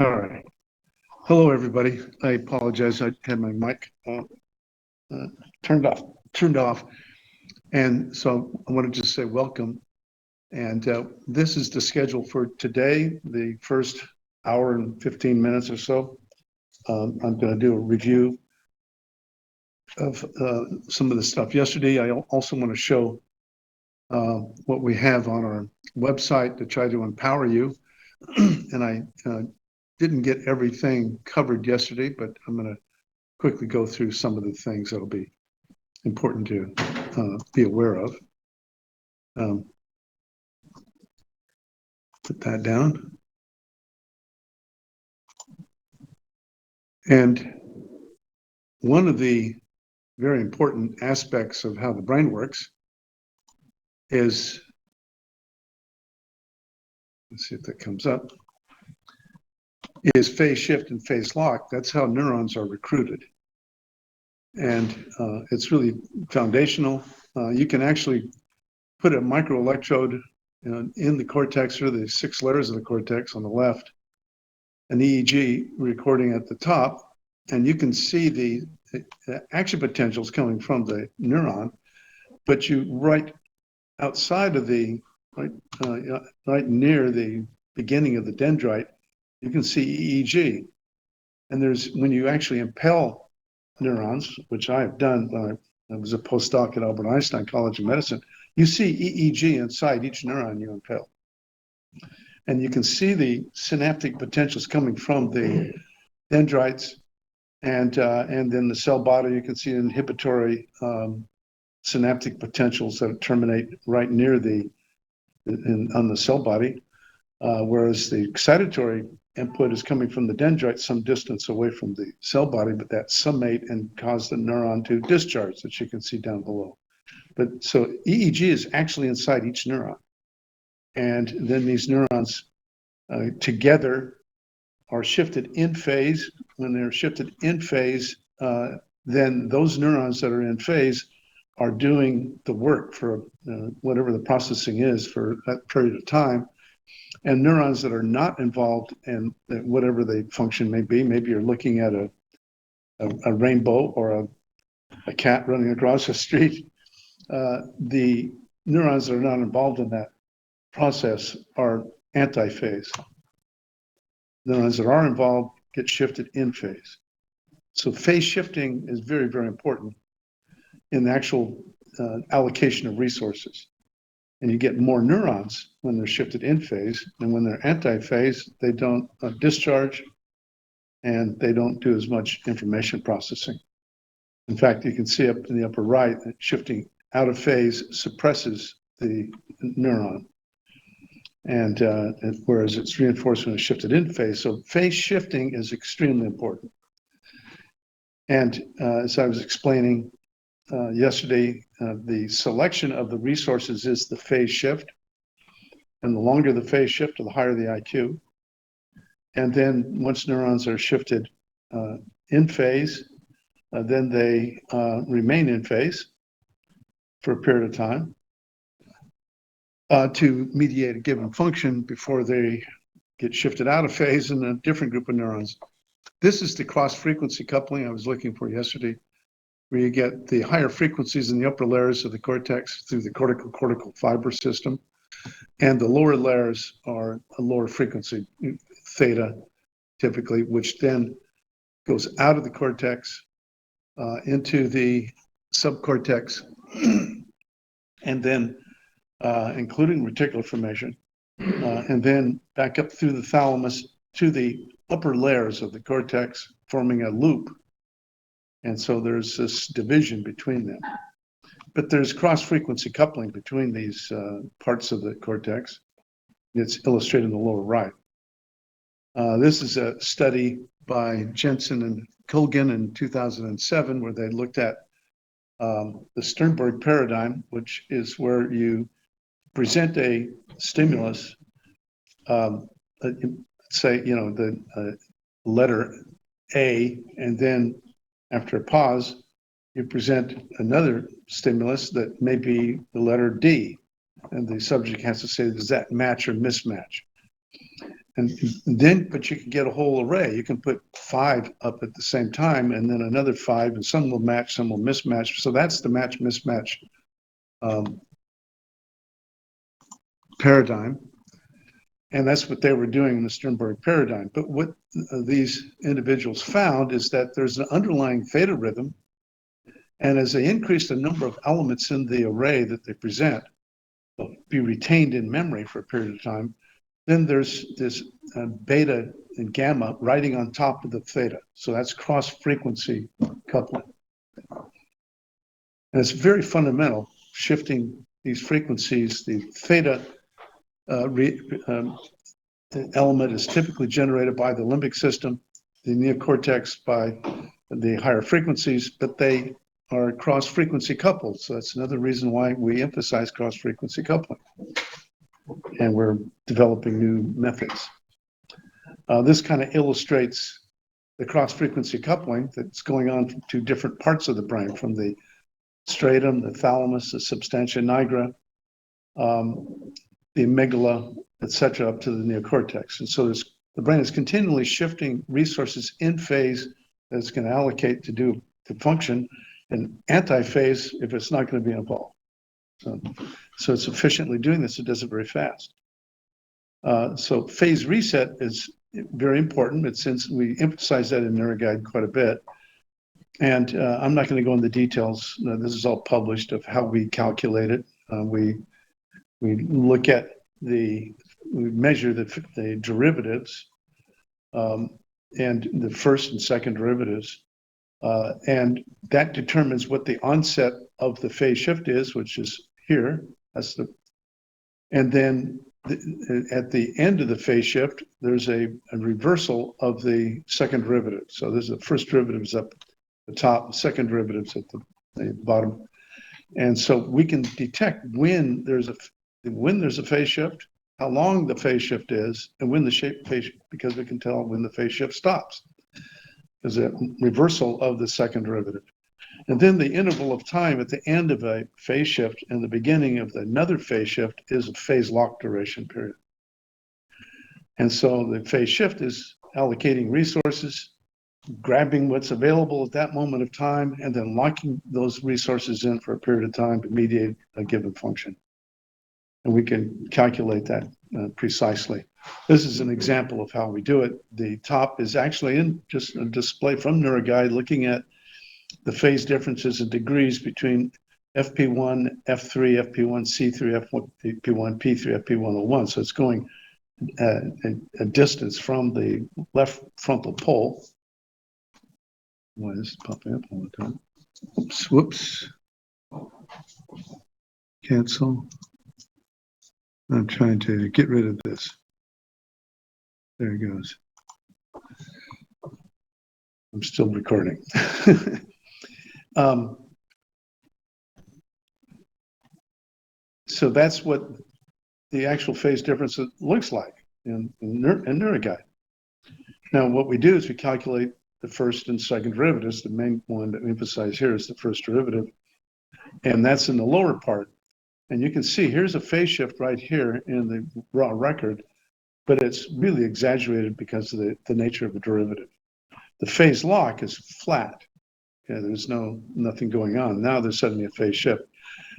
All right. Hello, everybody. I apologize. I had my mic turned off. Turned off, and so I wanted to say welcome. And this is the schedule for today, the first hour and 15 minutes or so. I'm going to do a review of some of the stuff yesterday. I also want to show what we have on our website to try to empower you. And I didn't get everything covered yesterday, but I'm going to quickly go through some of the things that'll be important to be aware of. Put that down. And one of the very important aspects of how the brain works is, let's see if that comes up, is phase shift and phase lock. That's how neurons are recruited. And it's really foundational. You can actually put a microelectrode in the cortex, or the 6 layers of the cortex on the left, an EEG recording at the top, and you can see the action potentials coming from the neuron, but you right outside of the, right near the beginning of the dendrite, you can see EEG. And there's, when you actually impel neurons, which I have done when I was a postdoc at Albert Einstein College of Medicine, you see EEG inside each neuron you impel. And you can see the synaptic potentials coming from the dendrites, and then the cell body, you can see inhibitory synaptic potentials that terminate right near on the cell body, whereas the excitatory input is coming from the dendrite some distance away from the cell body, but that summate and cause the neuron to discharge, that you can see down below. But so EEG is actually inside each neuron. And then these neurons together are shifted in phase. When they're shifted in phase, then those neurons that are in phase are doing the work for whatever the processing is for that period of time. And neurons that are not involved in whatever the function may be, maybe you're looking at a rainbow or a cat running across the street, the neurons that are not involved in that process are anti-phase. The neurons that are involved get shifted in phase. So phase shifting is very, very important in the actual allocation of resources. And you get more neurons when they're shifted in phase, and when they're anti-phase, they don't discharge, and they don't do as much information processing. In fact, you can see up in the upper right that shifting out of phase suppresses the neuron, and whereas it's reinforced when it's shifted in phase. So phase shifting is extremely important. And as I was explaining yesterday, the selection of the resources is the phase shift. And the longer the phase shift, the higher the IQ. And then once neurons are shifted in phase, then they remain in phase for a period of time to mediate a given function before they get shifted out of phase in a different group of neurons. This is the cross-frequency coupling I was looking for yesterday, where you get the higher frequencies in the upper layers of the cortex through the cortical fiber system, and the lower layers are a lower frequency, theta, typically, which then goes out of the cortex into the subcortex, and then including reticular formation, and then back up through the thalamus to the upper layers of the cortex, forming a loop. And so there's this division between them. But there's cross-frequency coupling between these parts of the cortex. It's illustrated in the lower right. This is a study by Jensen and Colgan in 2007, where they looked at the Sternberg paradigm, which is where you present a stimulus, say, the letter A, and then after a pause, you present another stimulus that may be the letter D, and the subject has to say, does that match or mismatch? And then, but you can get a whole array. You can put 5 up at the same time, and then another 5, and some will match, some will mismatch. So that's the match mismatch paradigm. And that's what they were doing in the Sternberg paradigm. But what these individuals found is that there's an underlying theta rhythm. And as they increase the number of elements in the array that they present, will be retained in memory for a period of time, then there's this beta and gamma riding on top of the theta. So that's cross-frequency coupling. And it's very fundamental, shifting these frequencies. The theta element is typically generated by the limbic system, the neocortex by the higher frequencies, but they are cross-frequency coupled. So that's another reason why we emphasize cross-frequency coupling. And we're developing new methods. This kind of illustrates the cross-frequency coupling that's going on to different parts of the brain, from the striatum, the thalamus, the substantia nigra, the amygdala, etc., up to the neocortex. And so the brain is continually shifting resources in phase that it's going to allocate to function, and anti-phase if it's not going to be involved. So it's efficiently doing this. It does it very fast. So phase reset is very important. But since we emphasize that in NeuroGuide quite a bit, and I'm not going to go into the details. This is all published of how we calculate it. We look at we measure the derivatives and the first and second derivatives, and that determines what the onset of the phase shift is, which is here. And then at the end of the phase shift, there's a reversal of the second derivative. So there's the first derivative is up at the top, the second derivative is at the bottom. And so we can detect when there's a phase shift, how long the phase shift is, and when the phase, because we can tell when the phase shift stops. There's a reversal of the second derivative. And then the interval of time at the end of a phase shift and the beginning of another phase shift is a phase lock duration period. And so the phase shift is allocating resources, grabbing what's available at that moment of time, and then locking those resources in for a period of time to mediate a given function. And we can calculate that precisely. This is an example of how we do it. The top is actually in just a display from NeuroGuide looking at the phase differences in degrees between FP1, F3, FP1C3, FP1P3, FP101. So it's going a distance from the left frontal pole. Why is this popping up all the time? Oops, whoops. Cancel. I'm trying to get rid of this. There it goes. I'm still recording. So that's what the actual phase difference looks like in NeuroGuide. Now, what we do is we calculate the first and second derivatives. The main one that we emphasize here is the first derivative, and that's in the lower part. And you can see here's a phase shift right here in the raw record, but it's really exaggerated because of the nature of the derivative. The phase lock is flat. Okay, there's nothing going on. Now there's suddenly a phase shift.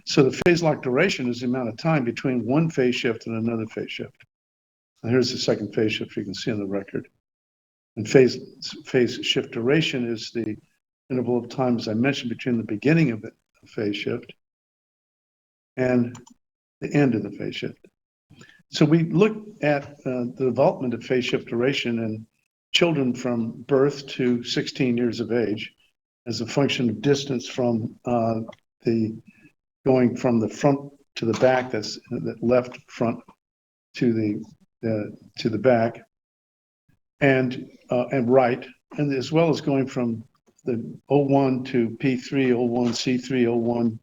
So the phase lock duration is the amount of time between one phase shift and another phase shift. And here's the second phase shift you can see on the record. And phase shift duration is the interval of time, as I mentioned, between the beginning of the phase shift and the end of the phase shift. So we look at the development of phase shift duration in children from birth to 16 years of age as a function of distance from going from the front to the back, that's the left front to the back, and right, and as well as going from the O1 to P3, O1, C3, O1,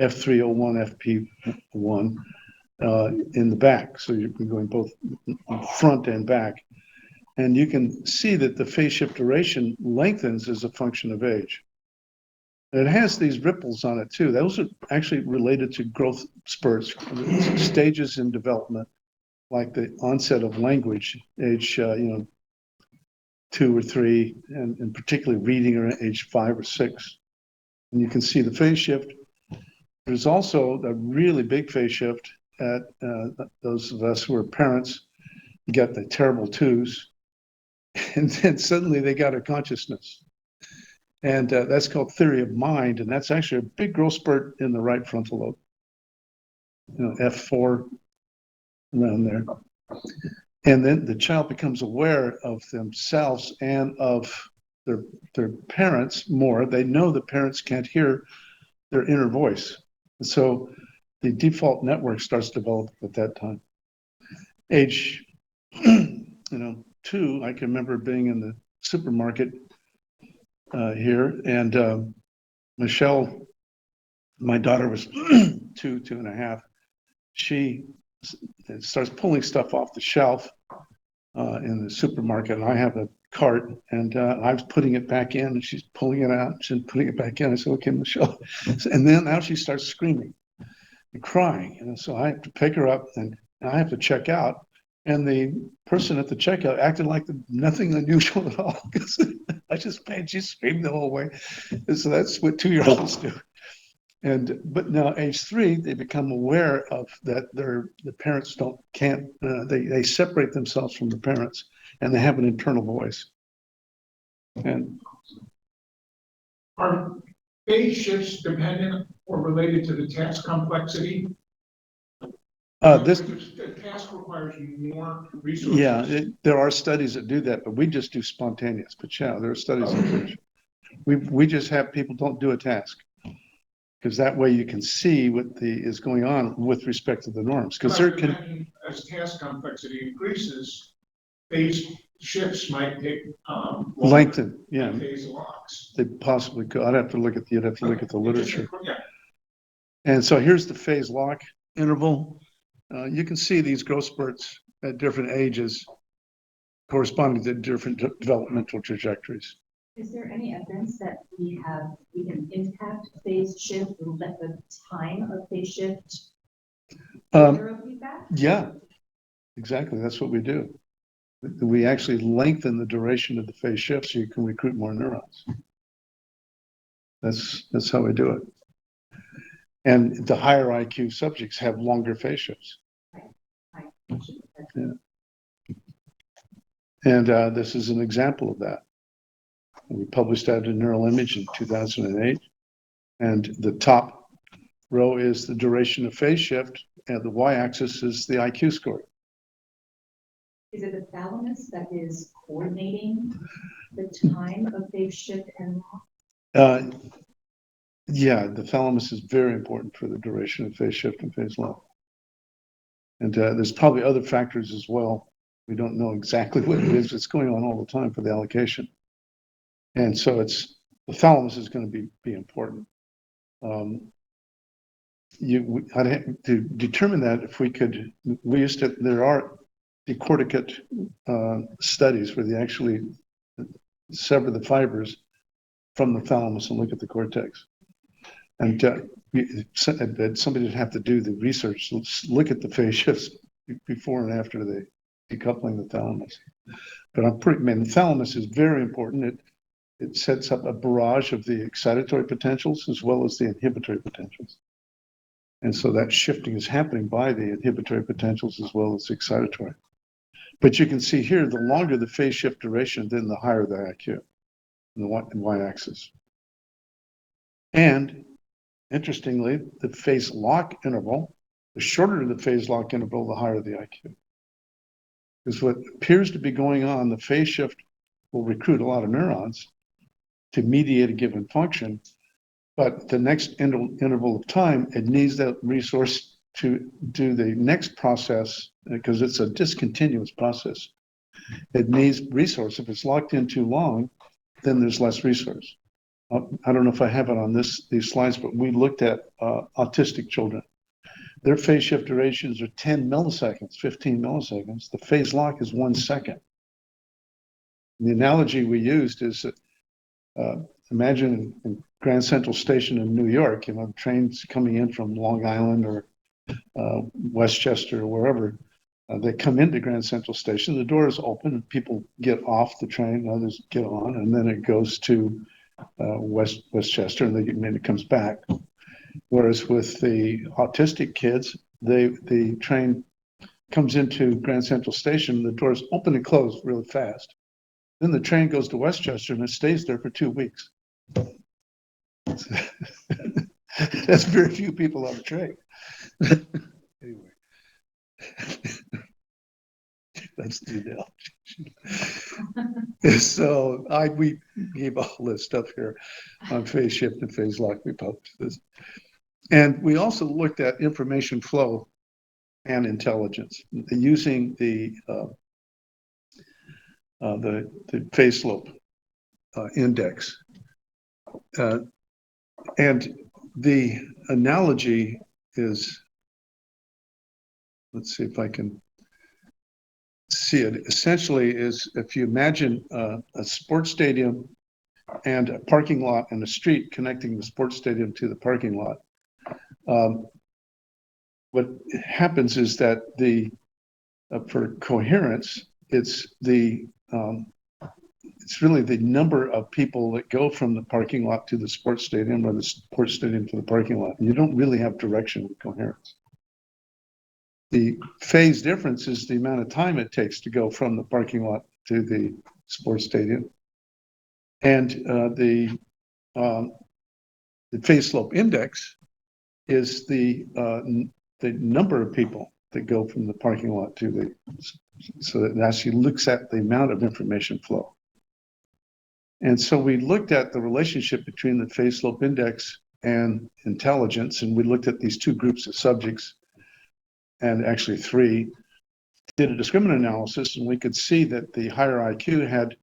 F3, O1, FP1 in the back. So you're going both front and back. And you can see that the phase shift duration lengthens as a function of age. And it has these ripples on it too. Those are actually related to growth spurts, stages in development. like the onset of language, age 2 or 3, and particularly reading around age 5 or 6. And you can see the phase shift. There's also a really big phase shift at those of us who are parents get the terrible twos, and then suddenly they got a consciousness. And that's called theory of mind, and that's actually a big growth spurt in the right frontal lobe. F4, around there. And then the child becomes aware of themselves and of their parents more. They know the parents can't hear their inner voice. And so the default network starts developing at that time. Age 2, I can remember being in the supermarket here, and Michelle, my daughter, was 2.5. She starts pulling stuff off the shelf in the supermarket, and I have a cart, and I was putting it back in, and she's pulling it out, she's putting it back in. I said, "Okay, Michelle." And then now she starts screaming and crying, and so I have to pick her up, and I have to check out. And the person at the checkout acted like nothing unusual at all, because I just made she screamed the whole way. And so that's what 2-year-olds do. But now age 3, they become aware of that the parents can't they separate themselves from the parents, and they have an internal voice. And are phase shifts dependent or related to the task complexity? The task requires more resources. Yeah, there are studies that do that, but we just do spontaneous. But yeah, there are studies that we just have people don't do a task, because that way you can see what is going on with respect to the norms. Because as task complexity increases, phase shifts might take lengthen. Yeah, phase locks. They possibly could. You'd have to look at the literature. Yeah. And so here's the phase lock interval. You can see these growth spurts at different ages corresponding to different developmental trajectories. Is there any evidence that we can impact phase shift and let the time of phase shift feedback? Yeah, exactly. That's what we do. We actually lengthen the duration of the phase shift so you can recruit more neurons. That's how we do it. And the higher IQ subjects have longer phase shifts. Yeah. And this is an example of that. We published that in Neural Image in 2008. And the top row is the duration of phase shift, and the y-axis is the IQ score. Is it the thalamus that is coordinating the time of phase shift and lock? Yeah, the thalamus is very important for the duration of phase shift and phase lock. And there's probably other factors as well. We don't know exactly what it is. It's going on all the time for the allocation. And so the thalamus is going to be important. To determine that, if we could, there are decorticate studies where they actually sever the fibers from the thalamus and look at the cortex. And somebody would have to do the research, look at the phase shifts before and after the decoupling the thalamus. But the thalamus is very important. It sets up a barrage of the excitatory potentials as well as the inhibitory potentials. And so that shifting is happening by the inhibitory potentials as well as the excitatory. But you can see here, the longer the phase shift duration, then the higher the IQ in the y-axis. And interestingly, the phase lock interval, the shorter the phase lock interval, the higher the IQ. Because what appears to be going on, the phase shift will recruit a lot of neurons to mediate a given function, but the next interval of time, it needs that resource to do the next process, because it's a discontinuous process. It needs resource. If it's locked in too long, then there's less resource. I don't know if I have it on these slides, but we looked at autistic children. Their phase shift durations are 10 milliseconds, 15 milliseconds. The phase lock is 1 second. The analogy we used is that imagine in Grand Central Station in New York, trains coming in from Long Island or Westchester or wherever, They come into Grand Central Station, the door is open, and people get off the train, others get on, and then it goes to Westchester, and then it comes back. Whereas with the autistic kids, the train comes into Grand Central Station, the doors open and close really fast. Then the train goes to Westchester and it stays there for 2 weeks. That's very few people on the train. Anyway, that's the analogy. So we gave all this stuff here on phase shift and phase lock. We published this. And we also looked at information flow and intelligence using the phase slope index. And the analogy is, let's see if I can see it, essentially is if you imagine a sports stadium and a parking lot and a street connecting the sports stadium to the parking lot. What happens is that for coherence, it's really the number of people that go from the parking lot to the sports stadium or the sports stadium to the parking lot. You don't really have direction with coherence. The phase difference is the amount of time it takes to go from the parking lot to the sports stadium. And the phase slope index is the number of people that go from the parking lot to so it actually looks at the amount of information flow. And so we looked at the relationship between the phase slope index and intelligence, and we looked at these two groups of subjects, and actually three, did a discriminant analysis, and we could see that the higher IQ had,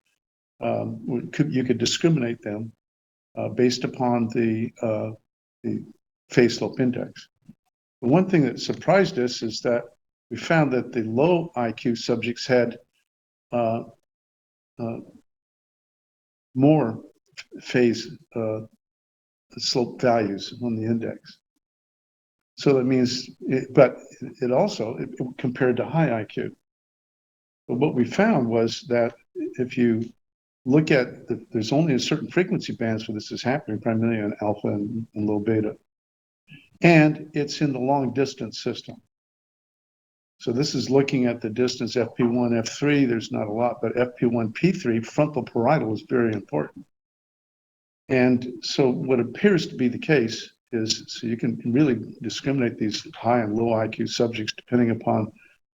you could discriminate them based upon the phase slope index. The one thing that surprised us is that we found that the low IQ subjects had more phase slope values on the index. So that means, but it also compared to high IQ. But what we found was that if you look at, there's only a certain frequency bands where this is happening, primarily on alpha and low beta. And it's in the long distance system. So this is looking at the distance FP1, F3, there's not a lot, but FP1, P3, frontal parietal is very important. And so what appears to be the case is, so you can really discriminate these high and low IQ subjects depending upon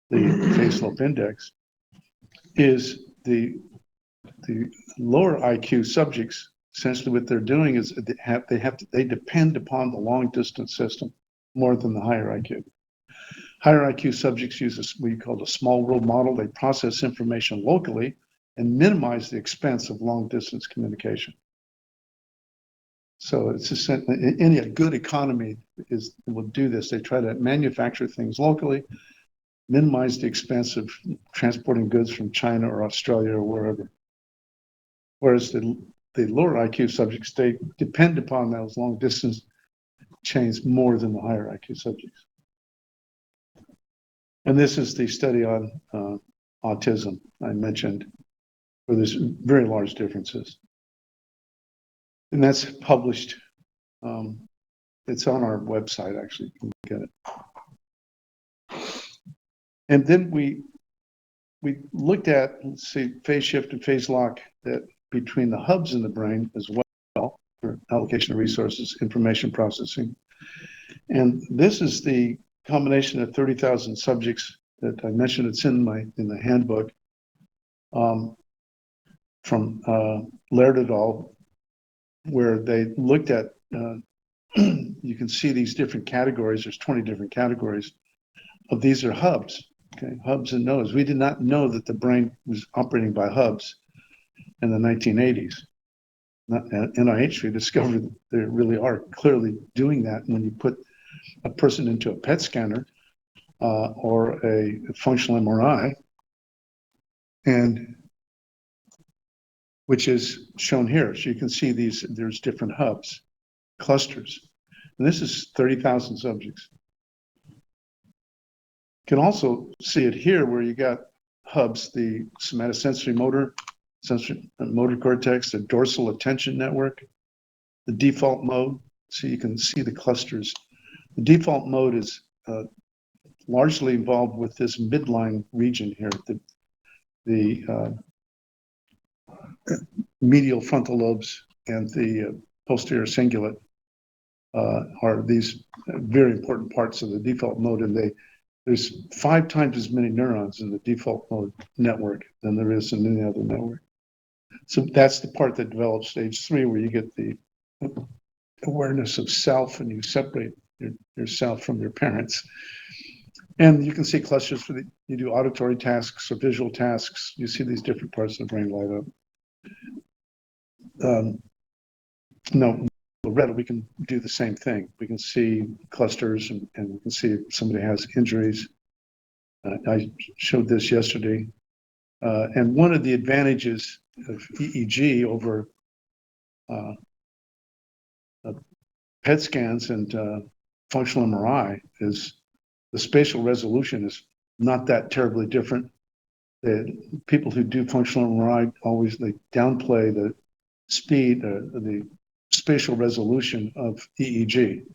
the phase slope index, is the lower IQ subjects, essentially what they're doing is they depend upon the long distance system more than the higher IQ. Higher IQ subjects use what you call a small world model. They process information locally and minimize the expense of long distance communication. So it's just, any good economy will do this. They try to manufacture things locally, minimize the expense of transporting goods from China or Australia or wherever. Whereas the lower IQ subjects, they depend upon those long distance chains more than the higher IQ subjects. And this is the study on autism I mentioned, where there's very large differences. And that's published. It's on our website, actually. You can look at it. And then we looked at, let's see, phase shift and phase lock that between the hubs in the brain as well for allocation of resources, information processing. And this is the combination of 30,000 subjects that I mentioned. It's in the handbook from Laird et al., where they looked at, you can see these different categories. There's 20 different categories of these are hubs, okay, hubs and nodes. We did not know that the brain was operating by hubs in the 1980s. NIH, we discovered that they really are clearly doing that when you put a person into a PET scanner or a functional MRI, and which is shown here. So you can see there's different hubs, clusters. And this is 30,000 subjects. Can also see it here where you got hubs, the somatosensory motor cortex, the dorsal attention network, the default mode. So you can see the clusters. The default mode is largely involved with this midline region here. The medial frontal lobes and the posterior cingulate are these very important parts of the default mode, and there's 5 times as many neurons in the default mode network than there is in any other network. So that's the part that develops stage 3, where you get the awareness of self and you separate yourself from your parents. And you can see clusters you do auditory tasks or visual tasks. You see these different parts of the brain light up. No, Loretta, we can do the same thing. We can see clusters and we can see if somebody has injuries. I showed this yesterday. And one of the advantages of EEG over PET scans and functional MRI is the spatial resolution is not that terribly different. The people who do functional MRI they downplay the speed, the spatial resolution of EEG.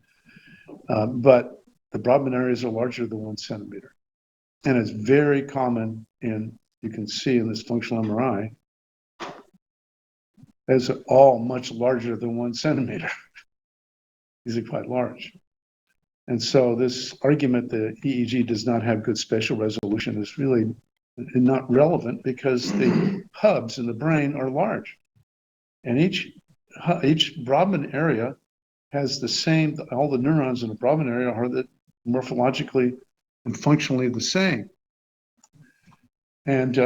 But the Brodmann areas are larger than 1 centimeter. And it's very common you can see in this functional MRI, as all much larger than 1 centimeter. These are quite large. And so this argument that EEG does not have good spatial resolution is really not relevant, because the hubs in the brain are large. And each Brodmann area has the same, all the neurons in the Brodmann area are morphologically and functionally the same. And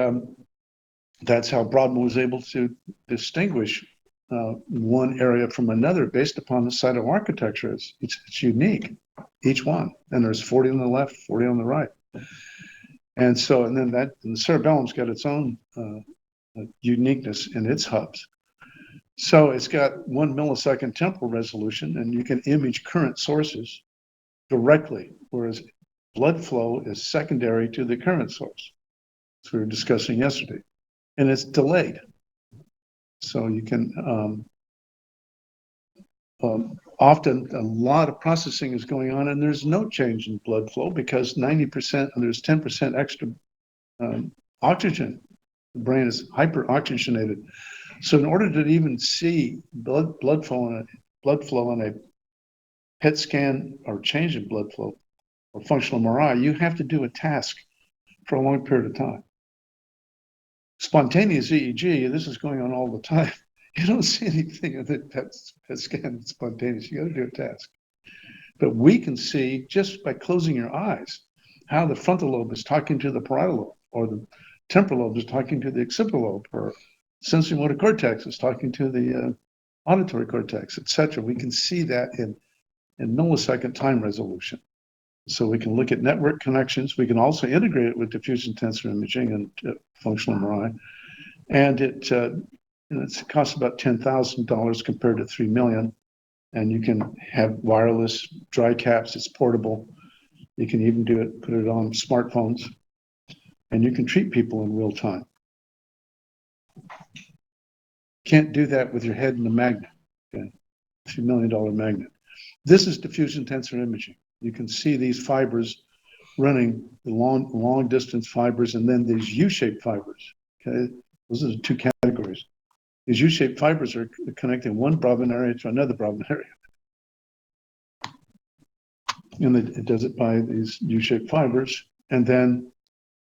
that's how Brodmann was able to distinguish one area from another based upon the cytoarchitecture. It's unique, each one. And there's 40 on the left, 40 on the right. And then the cerebellum's got its own uniqueness in its hubs. So it's got 1 millisecond temporal resolution, and you can image current sources directly, whereas blood flow is secondary to the current source, as we were discussing yesterday. And it's delayed. So you can often a lot of processing is going on, and there's no change in blood flow because 90%, and there's 10% extra oxygen. The brain is hyperoxygenated. So in order to even see blood flow on a PET scan or change in blood flow or functional MRI, you have to do a task for a long period of time. Spontaneous EEG, this is going on all the time. You don't see anything in the PET scan that's spontaneous. You got to do a task. But we can see just by closing your eyes how the frontal lobe is talking to the parietal lobe, or the temporal lobe is talking to the occipital lobe, or sensory motor cortex is talking to the auditory cortex, etc. We can see that in millisecond time resolution. So we can look at network connections. We can also integrate it with diffusion tensor imaging and functional MRI. And it costs about $10,000 compared to $3 million. And you can have wireless dry caps. It's portable. You can even put it on smartphones, and you can treat people in real time. Can't do that with your head in a magnet, okay? $2 million magnet. This is diffusion tensor imaging. You can see these fibers running, the long distance fibers, and then these U-shaped fibers. Okay, those are the 2 categories. These U-shaped fibers are connecting one Brodmann area to another Brodmann area. And it does it by these U-shaped fibers. And then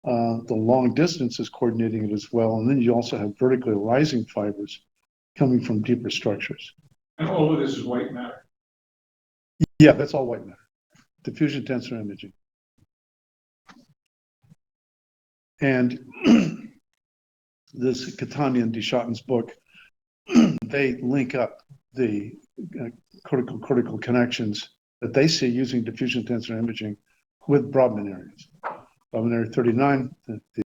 the long distance is coordinating it as well. And then you also have vertically rising fibers coming from deeper structures. And all of this is white matter. Yeah, that's all white matter. Diffusion tensor imaging. And this Catania and Deschatten's book, they link up the cortical connections that they see using diffusion tensor imaging with Brodmann areas. Brodmann area 39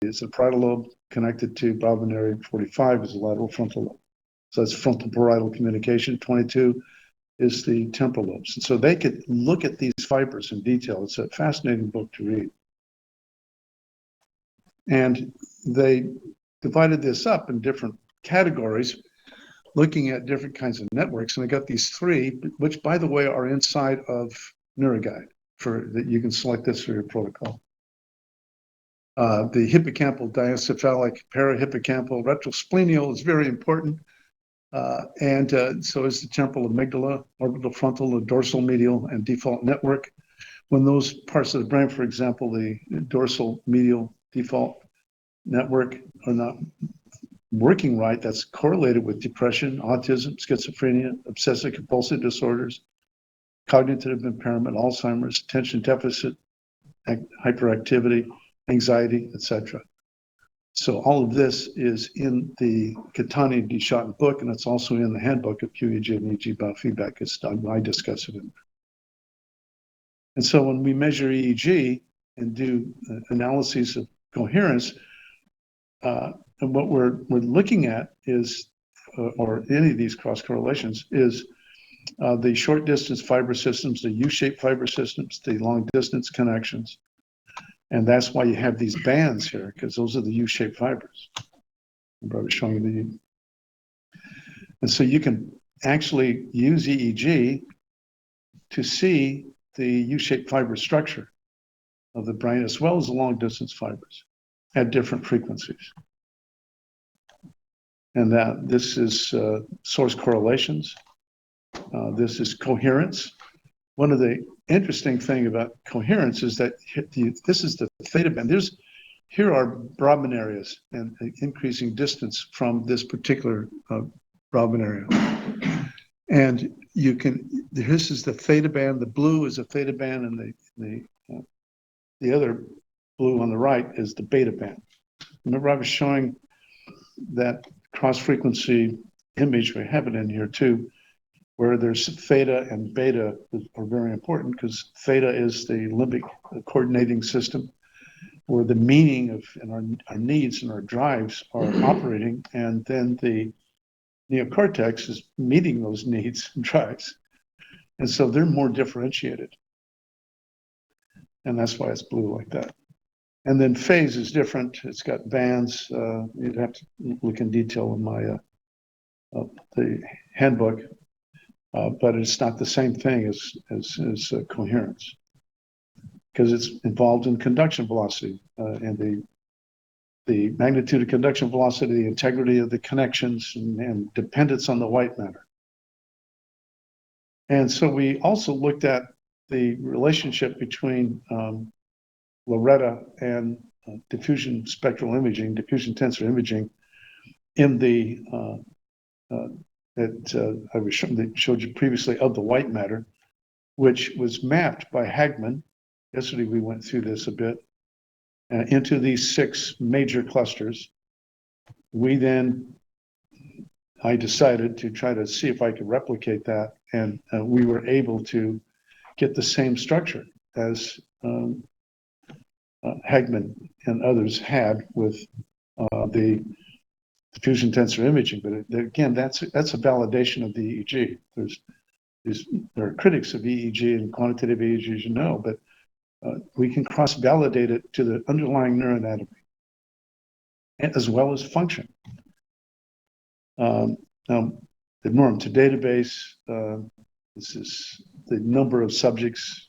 is the parietal lobe, connected to Brodmann area 45 is the lateral frontal lobe. So that's frontal parietal communication. 22 is the temporal lobes. And so they could look at these fibers in detail. It's a fascinating book to read. And they divided this up in different categories, looking at different kinds of networks. And I got these three, which, by the way, are inside of NeuroGuide for that you can select this for your protocol. The hippocampal, diencephalic, parahippocampal, retrosplenial is very important. And so is the temporal amygdala, orbital frontal, the dorsal medial, and default network. When those parts of the brain, for example, the dorsal medial default network are not working right, that's correlated with depression, autism, schizophrenia, obsessive compulsive disorders, cognitive impairment, Alzheimer's, attention deficit, hyperactivity, anxiety, etc. So all of this is in the Catani and Deschatten book, and it's also in the handbook of QEEG and EEG biofeedback. I discuss it in there. And so when we measure EEG and do analyses of coherence, and what we're looking at is, or any of these cross correlations, is the short distance fiber systems, the U-shaped fiber systems, the long distance connections. And that's why you have these bands here, because those are the U-shaped fibers. I was showing you and so you can actually use EEG to see the U-shaped fiber structure of the brain, as well as the long distance fibers at different frequencies. And that this is source correlations. This is coherence. One of the interesting thing about coherence is that this is the theta band. Here are Brodmann areas and increasing distance from this particular Brodmann area. And you can, this is the theta band. The blue is a theta band, and the other blue on the right is the beta band. Remember, I was showing that cross-frequency image. We have it in here too, where there's theta and beta are very important, because theta is the limbic coordinating system, where the meaning of and our needs and our drives are operating, and then the neocortex is meeting those needs and drives. And so they're more differentiated. And that's why it's blue like that. And then phase is different. It's got bands. You'd have to look in detail in my the handbook, but it's not the same thing as coherence, because it's involved in conduction velocity and the magnitude of conduction velocity, the integrity of the connections, and dependence on the white matter. And so we also looked at the relationship between Loretta and diffusion spectral imaging, diffusion tensor imaging, in the that I was showed you previously of the white matter, which was mapped by Hagman. Yesterday we went through this a bit, into these 6 major clusters. I decided to try to see if I could replicate that, and we were able to get the same structure as Hagman and others had with the diffusion tensor imaging. But again, that's a validation of the EEG. There are critics of EEG and quantitative EEG, as you know, but we can cross-validate it to the underlying neuroanatomy as well as function. Now, the Norm2 database, this is the number of subjects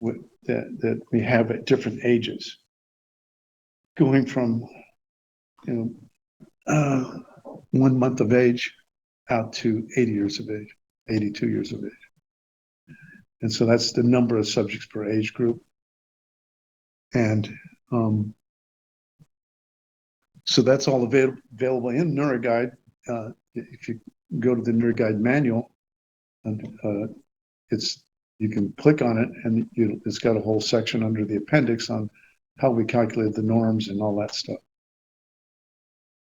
that we have at different ages, going from 1 month of age out to 80 years of age, 82 years of age. And so that's the number of subjects per age group. And so that's all available in NeuroGuide. If you go to the NeuroGuide manual, you can click on it, and it's got a whole section under the appendix on how we calculate the norms and all that stuff.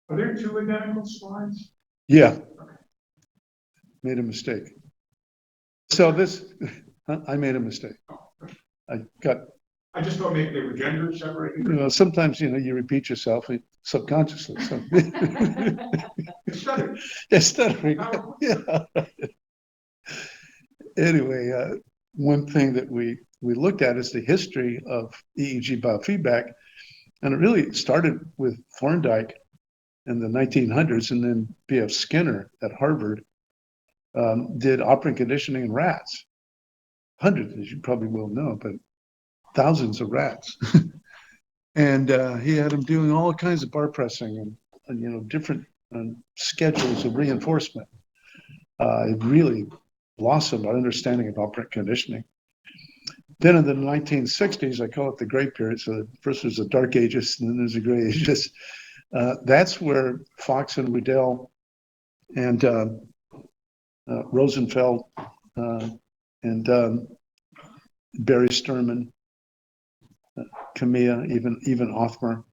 Are there 2 identical slides? Yeah. Made a mistake. So I made a mistake. I just thought maybe they were gender separated. Sometimes, you repeat yourself subconsciously. So. It's stuttering. Yeah. Anyway, one thing that we looked at is the history of EEG biofeedback. And it really started with Thorndike in the 1900s, and then B.F. Skinner at Harvard did operant conditioning in rats. Hundreds, as you probably will know, but thousands of rats. And he had them doing all kinds of bar pressing and different schedules of reinforcement. It really blossomed our understanding of operant conditioning. Then in the 1960s, I call it the gray period. So first there's the dark ages, and then there's the gray ages. That's where Fox and Riddell and Rosenfeld and Barry Sturman, Kamiya, even Othmer,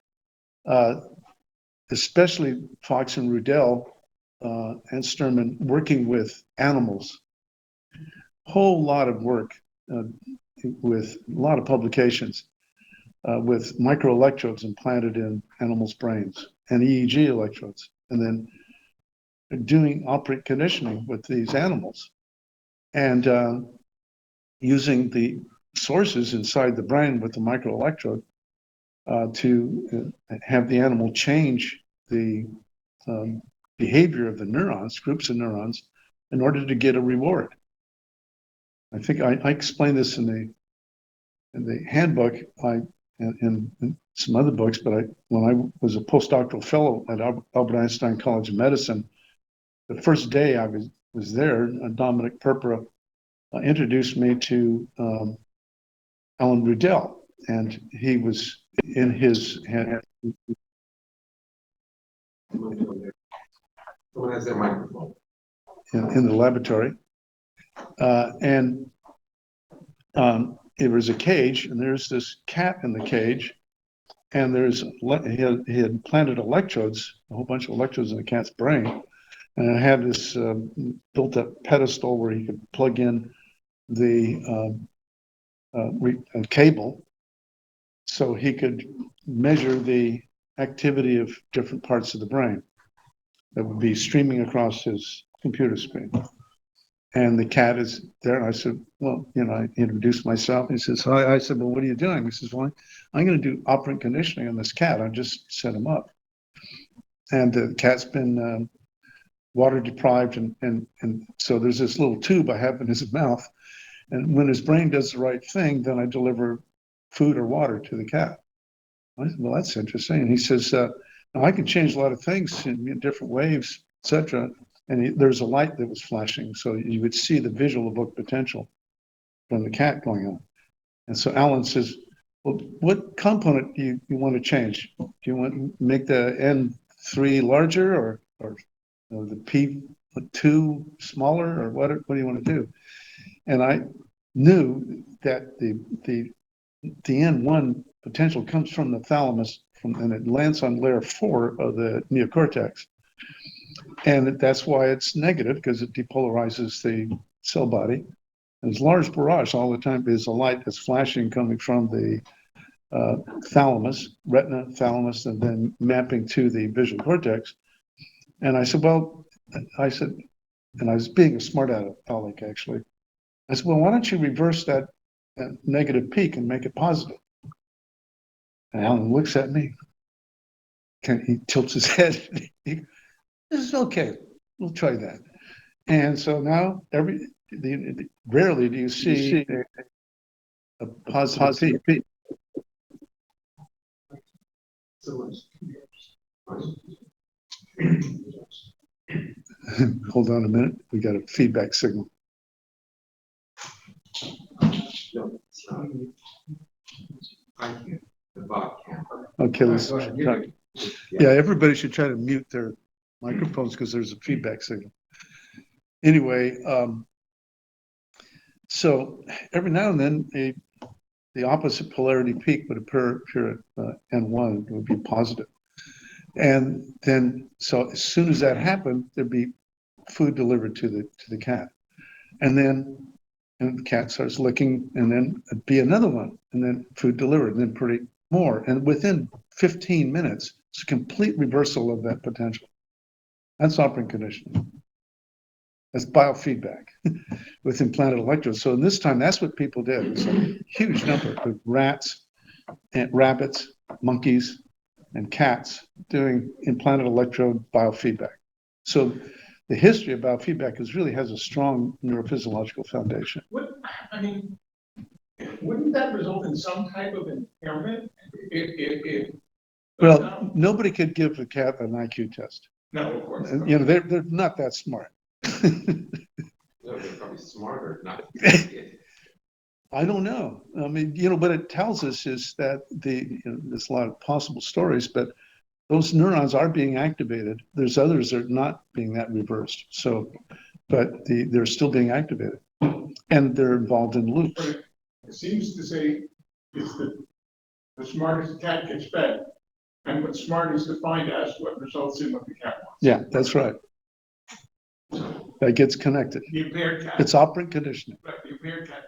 especially Fox and Riddell and Sturman, working with animals. Whole lot of work with a lot of publications with microelectrodes implanted in animals' brains and EEG electrodes, and then doing operant conditioning with these animals and using the sources inside the brain with the microelectrode to have the animal change the behavior of the neurons, groups of neurons, in order to get a reward. I think I explained this in the handbook, and some other books, but when I was a postdoctoral fellow at Albert Einstein College of Medicine, the first day I was there, Dominic Purpura introduced me to Alan Riddell, and he was in his hand. Who has their microphone? In the laboratory, and it was a cage, and there's this cat in the cage, and he had planted electrodes, a whole bunch of electrodes in the cat's brain, and it had this built-up pedestal where you could plug in the cable, so he could measure the activity of different parts of the brain that would be streaming across his computer screen. And the cat is there. And I said, well, I introduced myself. He says, hi. I said, well, what are you doing? He says, well, I'm going to do operant conditioning on this cat. I just set him up. And the cat's been water deprived. And so there's this little tube I have in his mouth. And when his brain does the right thing, then I deliver food or water to the cat. I said, well, that's interesting. And he says, now I can change a lot of things in different waves, etc. And there's a light that was flashing, so you would see the visual evoked potential from the cat going on. And so Alan says, well, what component do you want to change? Do you want to make the N3 larger or the P2 smaller, or what do you want to do? And I knew that the N1 potential comes from the thalamus, and it lands on layer 4 of the neocortex. And that's why it's negative, because it depolarizes the cell body. And there's large barrage all the time. There's a light that's flashing coming from the thalamus, retina, thalamus, and then mapping to the visual cortex. And I said, and I was being a smart aleck, actually. I said, well, why don't you reverse that negative peak and make it positive? And Alan looks at me. He tilts his head. This is okay. We'll try that. And so now rarely do you see a positive peak. Hold on a minute. We got a feedback signal. No, it's not. I can't. The bot can't. Okay, let's try. Yeah, everybody should try to mute their microphones because there's a feedback signal. Anyway, so every now and then the opposite polarity peak would appear at N1, it would be positive. And then, so as soon as that happened, there'd be food delivered to the cat. And then the cat starts licking, and then it'd be another one, and then food delivered, and then pretty more. And within 15 minutes, it's a complete reversal of that potential. That's operant conditioning. That's biofeedback with implanted electrodes. So in this time, that's what people did. It's a huge number of rats and rabbits, monkeys, and cats doing implanted electrode biofeedback. So the history of biofeedback really has a strong neurophysiological foundation. I mean, wouldn't that result in some type of impairment? Well, nobody could give a cat an IQ test. No, of course. You know, they're not that smart. No, they're probably smarter, not. I don't know. I mean, you know, what it tells us is that there's a lot of possible stories, but those neurons are being activated. There's others that are not being that reversed. So, but they're still being activated, and they're involved in loops. But it seems to say is that the smartest cat gets fed, and what's smart is defined as what results in what the cat wants. Yeah, that's right. That gets connected. The impaired cat. It's operant conditioning. Right, the impaired cat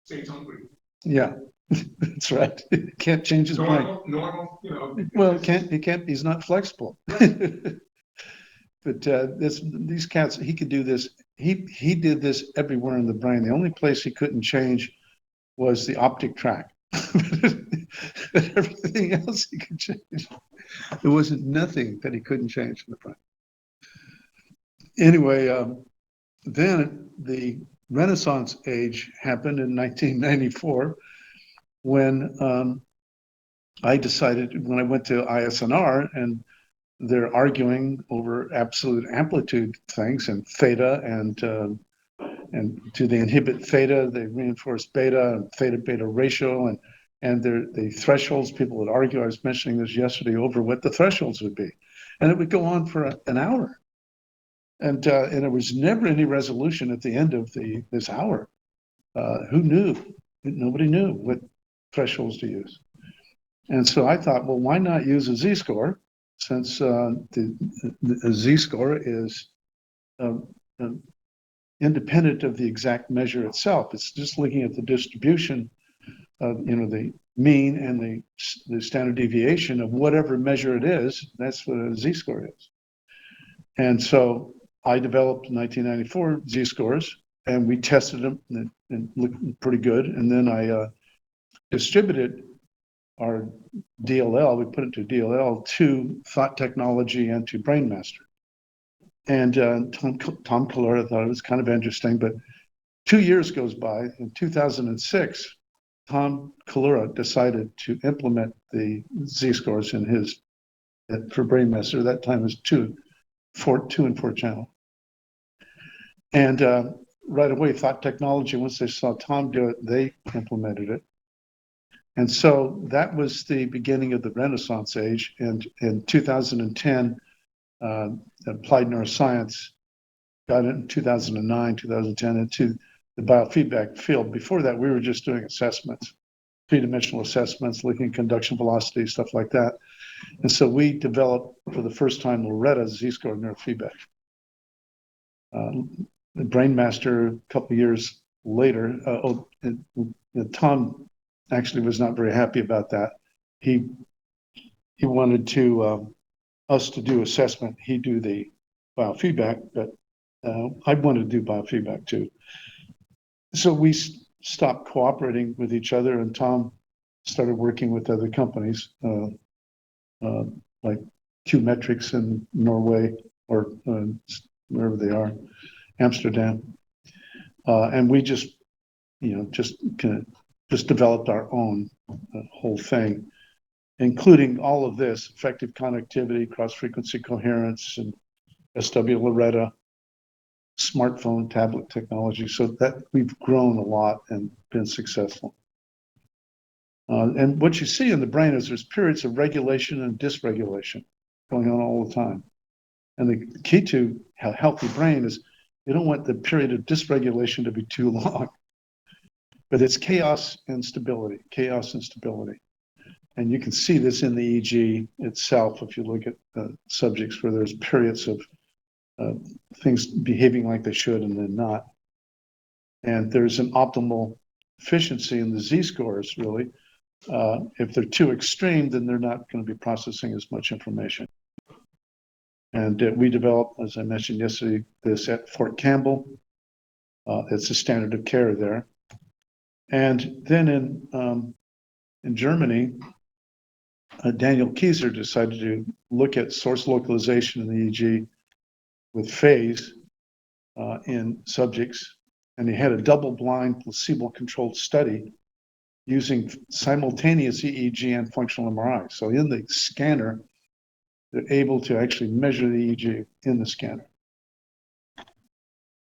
stays hungry. Yeah, that's right. Can't change his mind. Normal, you know. Well, he's not flexible. But these cats, he could do this. He did this everywhere in the brain. The only place he couldn't change was the optic tract. But everything else he could change. There wasn't nothing that he couldn't change in the brain. Anyway, then the Renaissance age happened in 1994 when I decided, when I went to ISNR, and they're arguing over absolute amplitude things and theta, and do they inhibit theta, they reinforce beta, and theta beta ratio, and the thresholds. People would argue. I was mentioning this yesterday over what the thresholds would be, and it would go on for an hour, and there was never any resolution at the end of this hour. Who knew? Nobody knew what thresholds to use. And so I thought, well, why not use a z-score, since the z-score is independent of the exact measure itself. It's just looking at the distribution of, you know, the mean and the standard deviation of whatever measure it is. That's what a z-score is. And so I developed in 1994 z-scores, and we tested them and looked pretty good. And then I distributed our DLL, we put it to DLL, to Thought Technology and to BrainMaster. And Tom Kalura thought it was kind of interesting, but 2 years goes by. In 2006, Tom Kalura decided to implement the z-scores in his, for BrainMaster. That time was 2 and 4 channel. And right away, Thought Technology, once they saw Tom do it, they implemented it. And so that was the beginning of the Renaissance age. And in 2010, Applied Neuroscience got it in 2009, 2010 into the biofeedback field. Before that, we were just doing assessments, three-dimensional assessments, looking at conduction velocity, stuff like that. And so we developed, for the first time, Loretta z-score neurofeedback. The BrainMaster, a couple of years later, Tom actually was not very happy about that. He wanted us to do assessment. He'd do the biofeedback, but I wanted to do biofeedback too. So we stopped cooperating with each other, and Tom started working with other companies like Q-Metrics in Norway, or wherever they are, Amsterdam, and we just developed our own whole thing, including all of this: effective connectivity, cross-frequency coherence, and SW Loretta, smartphone, tablet technology. So that we've grown a lot and been successful. And what you see in the brain is there's periods of regulation and dysregulation going on all the time. And the key to a healthy brain is you don't want the period of dysregulation to be too long. But it's chaos and stability. And you can see this in the EEG itself if you look at subjects where there's periods of things behaving like they should and then not. And there's an optimal efficiency in the z-scores, really. If they're too extreme, then they're not going to be processing as much information. And we developed, as I mentioned yesterday, this at Fort Campbell. It's a standard of care there. And then in Germany, Daniel Kieser decided to look at source localization in the EEG with phase in subjects, and he had a double-blind, placebo-controlled study using simultaneous EEG and functional MRI. So in the scanner, they're able to actually measure the EEG in the scanner.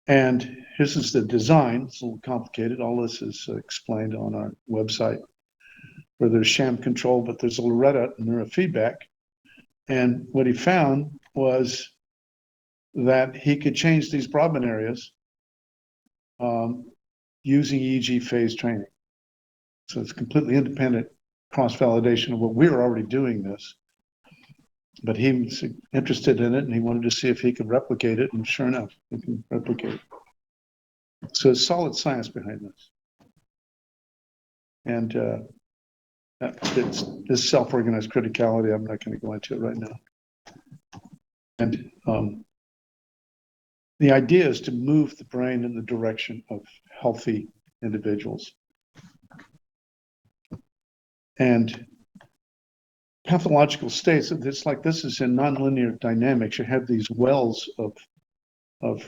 And this is the design. It's a little complicated. All this is explained on our website, where there's sham control, but there's a Loretta neurofeedback. And what he found was that he could change these Brodmann areas using EEG phase training. So it's completely independent cross-validation of what we were already doing this. But he was interested in it, and he wanted to see if he could replicate it, and sure enough, he can replicate it. So there's solid science behind this. And it's this self-organized criticality, I'm not going to go into it right now. And the idea is to move the brain in the direction of healthy individuals. And pathological states, it's like this is in nonlinear dynamics. You have these wells of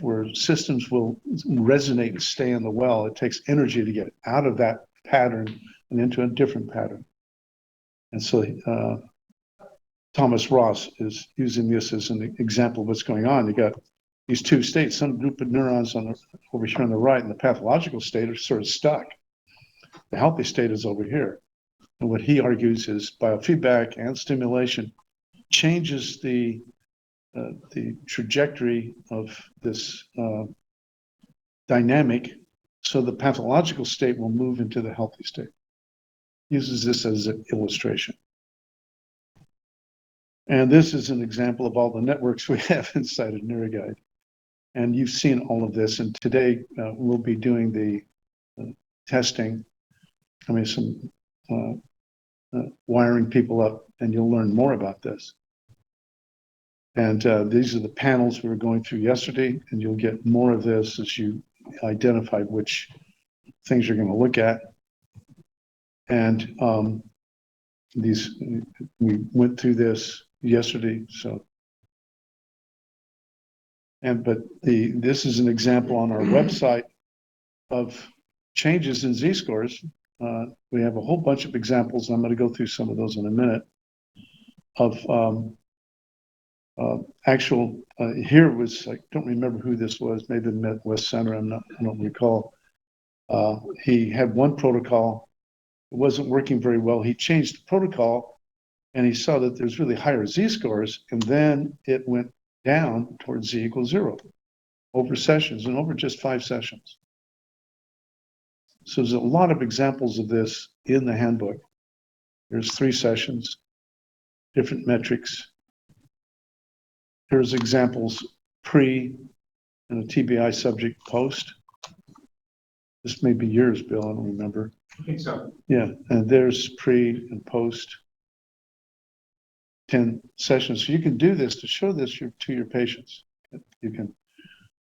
where systems will resonate and stay in the well. It takes energy to get out of that pattern and into a different pattern. And so Thomas Ross is using this as an example of what's going on. You got these two states, some group of neurons over here on the right, and the pathological state are sort of stuck. The healthy state is over here. And what he argues is biofeedback and stimulation changes the trajectory of this dynamic, so the pathological state will move into the healthy state. Uses this as an illustration. And this is an example of all the networks we have inside of NeuroGuide. And you've seen all of this. And today we'll be doing the testing. I mean, some wiring people up, and you'll learn more about this. And these are the panels we were going through yesterday, and you'll get more of this as you identify which things you're going to look at. And we went through this yesterday. So, but this is an example on our website of changes in Z-scores. We have a whole bunch of examples. I'm going to go through some of those in a minute. Of actual here was, I don't remember who this was. Maybe Midwest Center. I don't recall. He had one protocol. It wasn't working very well. He changed the protocol, and he saw that there's really higher Z-scores, and then it went down towards Z equals 0 over sessions and over just 5 sessions. So there's a lot of examples of this in the handbook. There's 3 sessions, different metrics. Here's examples pre and a TBI subject post. This may be yours, Bill, I don't remember. I think so. Yeah, and there's pre and post 10 sessions. So you can do this to show this to your patients. You can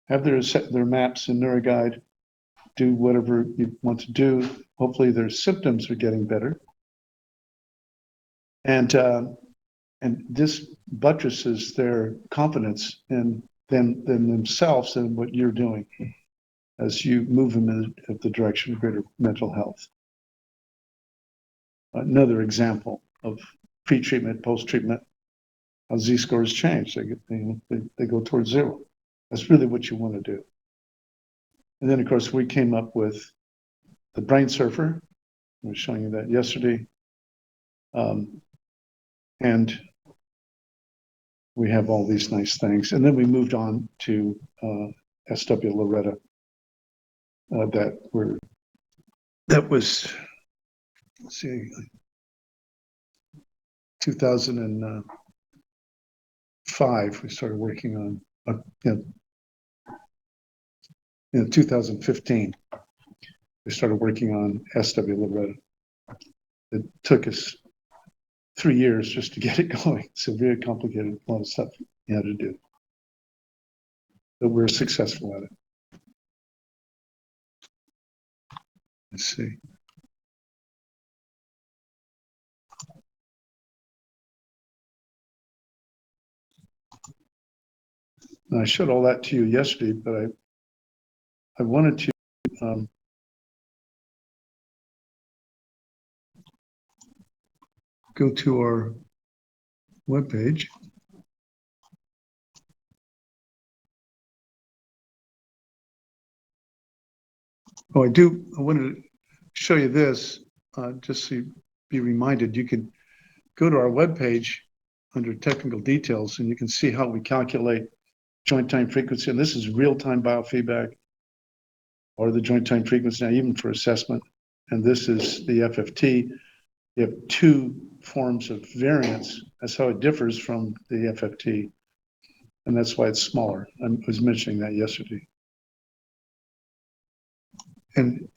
have their maps in NeuroGuide, do whatever you want to do. Hopefully their symptoms are getting better. And this buttresses their confidence in themselves and what you're doing as you move them in the direction of greater mental health. Another example of pre-treatment, post-treatment, how Z-scores change. They go towards 0. That's really what you want to do. And then, of course, we came up with the Brain Surfer. I was showing you that yesterday. And we have all these nice things. And then we moved on to SW Loretta. That was, let's see, 2005, we started working on, 2015, we started working on SW Loretta. It took us 3 years just to get it going. It's a very complicated, a lot of stuff you had to do. But we're successful at it. Let's see. And I showed all that to you yesterday, but I wanted to go to our webpage. Oh, I wanted to show you this, just so you be reminded. You can go to our webpage under technical details and you can see how we calculate joint time frequency. And this is real-time biofeedback or the joint time frequency now, even for assessment. And this is the FFT. You have two forms of variance. That's how it differs from the FFT. And that's why it's smaller. I was mentioning that yesterday. And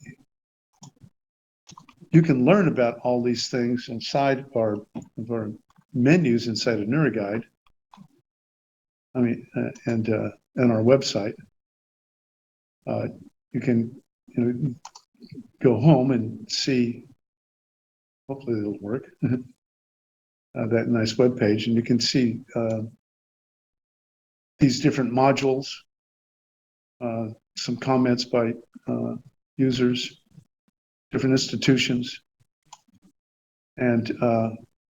you can learn about all these things inside of our menus inside of NeuroGuide. I mean, and our website. You can go home and see, hopefully it'll work, that nice web page, and you can see these different modules, some comments by users, different institutions, and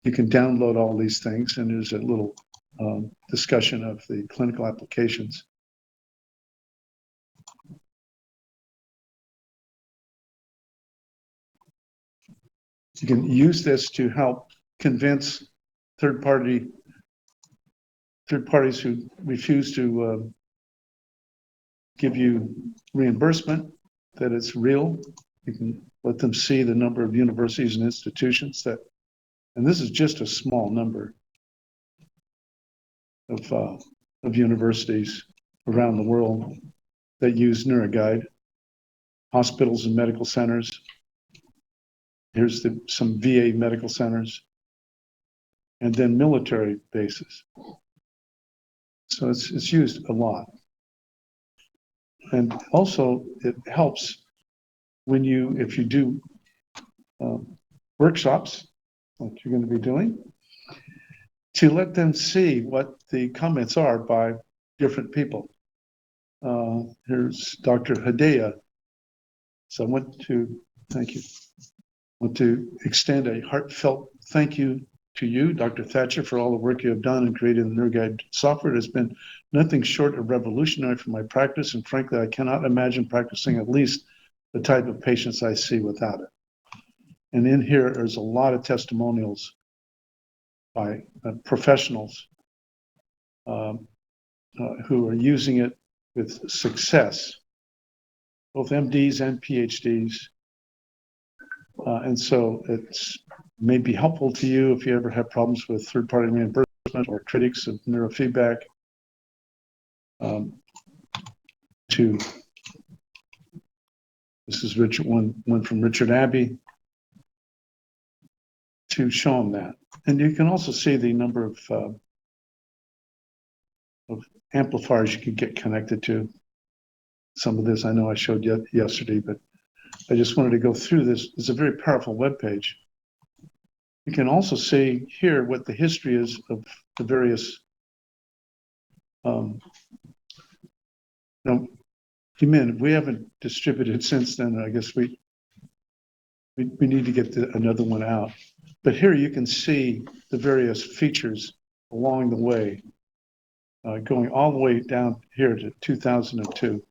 you can download all these things, and there's a little discussion of the clinical applications. You can use this to help convince third parties who refuse to give you reimbursement that it's real. You can let them see the number of universities and institutions that, and this is just a small number of universities around the world that use NeuroGuide, hospitals and medical centers. Here's some VA medical centers, and then military bases. So it's used a lot. And also it helps when if you do workshops, like you're going to be doing, to let them see what the comments are by different people. Here's Dr. Hadea. So I want to, thank you. I want to extend a heartfelt thank you to you, Dr. Thatcher, for all the work you have done in creating the NeuroGuide software. It has been nothing short of revolutionary for my practice, and frankly, I cannot imagine practicing at least the type of patients I see without it. And in here, there's a lot of testimonials by professionals who are using it with success, both MDs and PhDs. And so it's may be helpful to you if you ever have problems with third-party reimbursement or critics of neurofeedback. This is one from Richard Abbey, to show them that. And you can also see the number of amplifiers you can get connected to. Some of this I know I showed you yesterday, but I just wanted to go through this. It's a very powerful web page. You can also see here what the history is of the various we haven't distributed since then. I guess we need to get another one out. But here you can see the various features along the way, going all the way down here to 2002.